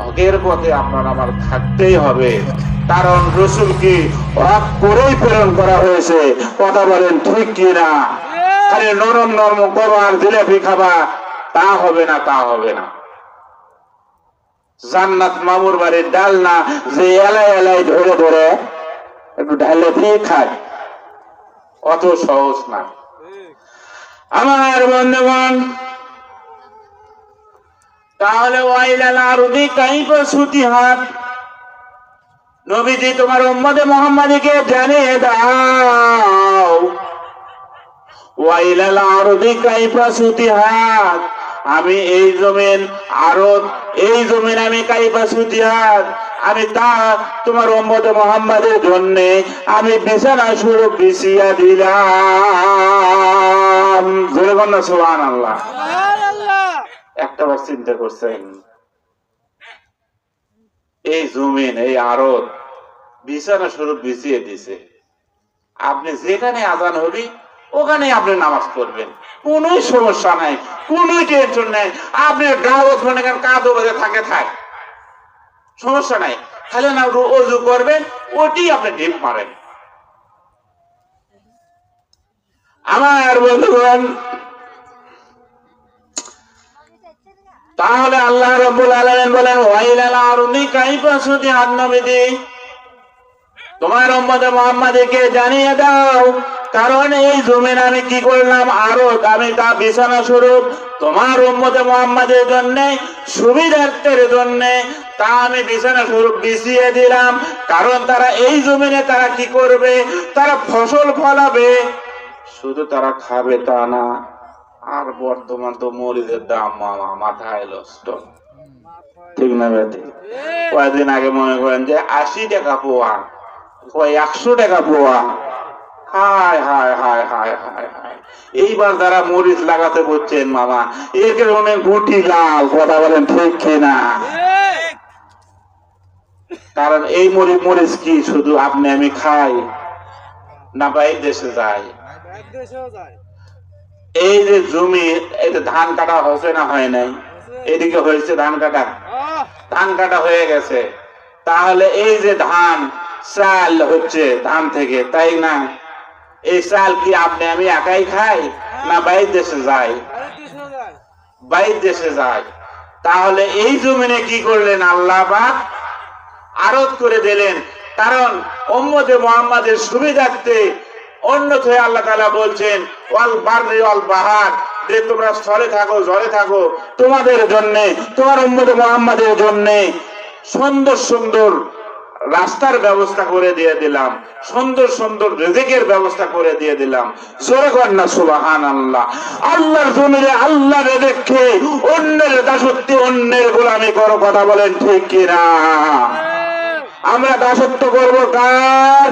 হকের পথে আপনার আমার থাকতেই হবে, কারণ রসুলকে হক করেই প্রেরণ করা হয়েছে। কথা বলেন ঠিক কিনা? খালি নরম নরম করো আর জিলাপি খাবা, তা হবে না, তা হবে না। জান্নাত মামুর বাড়ির ডাল না যে এলাই এলাই ধরে ধরে একটু ঢালে দিয়ে খায়, অত সহজ না। আমার বন্ধুগণ, তাহলে ওয়াইলাল আরদি কাইফা সুতিহাত, নবীজি তোমার উম্মতে মুহাম্মাদীকে জানিয়ে দাও, ওয়াইলাল আরদি কাইফা সুতিহাত, আমি এই জমিন আরদ, এই জমিন আমি কাইফা সুতিহাত, আমি তা তোমার উম্মতে মুহাম্মাদের জন্য আমি বিছানা স্বরূপ বিছিয়ে দিলাম। জোরে বলেন না সুবহানাল্লাহ। একটা বার চিন্তা করছেন, এই জমিন এই আরদ বিছানা স্বরূপ বিছিয়ে দিছে, আপনি যেখানে আজান হবি ওখানে আপনি নামাজ পড়বেন, কোন সমস্যা নাই, কোন টেনশন নাই। আপনি গাওয়াত মনে করেন কাঁদো বাজে থাকে থাক, সমস্যা নাই, খালি না ওযু করবেন, ওটি আপনি ঢিপ মারেন। আমার বন্ধুগণ, তাহলে আল্লাহ রাব্বুল আলামিন বলেন ওয়াইলাল আরদি কাইফা সুতিহাত, নবীজি তোমার উম্মতে মুহাম্মাদীকে জানিয়ে দাও, কারণ এই জমিন আমি কি করলাম আরদ, আমি তা বিছানা স্বরূপ তোমার উম্মতে মুহাম্মাদের জন্য সুবিধার্থের জন্য তা আমি বিছানা স্বরূপ বিছিয়ে দিলাম। কারণ তারা এই জমিনে তারা কি করবে, তারা ফসল ফলাবে, শুধু তারা খাবে তা না, আর বর্তমান তো মরিচের দাম মাথায় নষ্ট, ঠিক না বেটি? কয়েকদিন আগে মনে করেন যে 80 টাকা পোয়া, 100 টাকা পোয়া। হায় হায় হায় হায় হায় হায়, এইবার যারা মরিচ লাগাতে বলছেন মামা, এর কারণে গুটি লাল। কথা বলেন ঠিক কিনা? কারণ এই মরিচ কি শুধু আপনি আমি খাই না, বাইরে দেশে যায়? এই যে জমি, এই যে ধান কাটা হয়েছে না হয় নাই? এদিকে হয়েছে ধান কাটা, ধান কাটা হয়ে গেছে। তাহলে এই যে ধান চাল হচ্ছে ধান থেকে, তাই না? এই চাল কি আপনি আমি একাই খাই না বাইরে দেশে যায়? বাইরে দেশে যায়। তাহলে এই জমিনে কি করলেন আল্লাহ পাক? আরদ করে দিলেন। কারণ উম্মতে মুহাম্মাদের সুবিধার্থে, অন্যথায় আল্লাহ তাআলা বলছেন ওয়াল বাররি ওয়াল বাহার, যে তোমরা স্থলে থাকো জলে থাকো, তোমাদের জন্য, তোমার উম্মতে মুহাম্মাদের জন্য সুন্দর সুন্দর রাস্তার ব্যবস্থা করে দিয়ে দিলাম, সুন্দর সুন্দর রিজিকের ব্যবস্থা করে দিয়ে দিলাম। জোরে কর না সুবহানাল্লাহ। আল্লাহর জমিনে আল্লাহ রিজিককে অন্যের দাসত্ব, অন্যের গোলামি করো। কথা বলেন ঠিক কিনা? আমরা দাসত্ব করবো কার?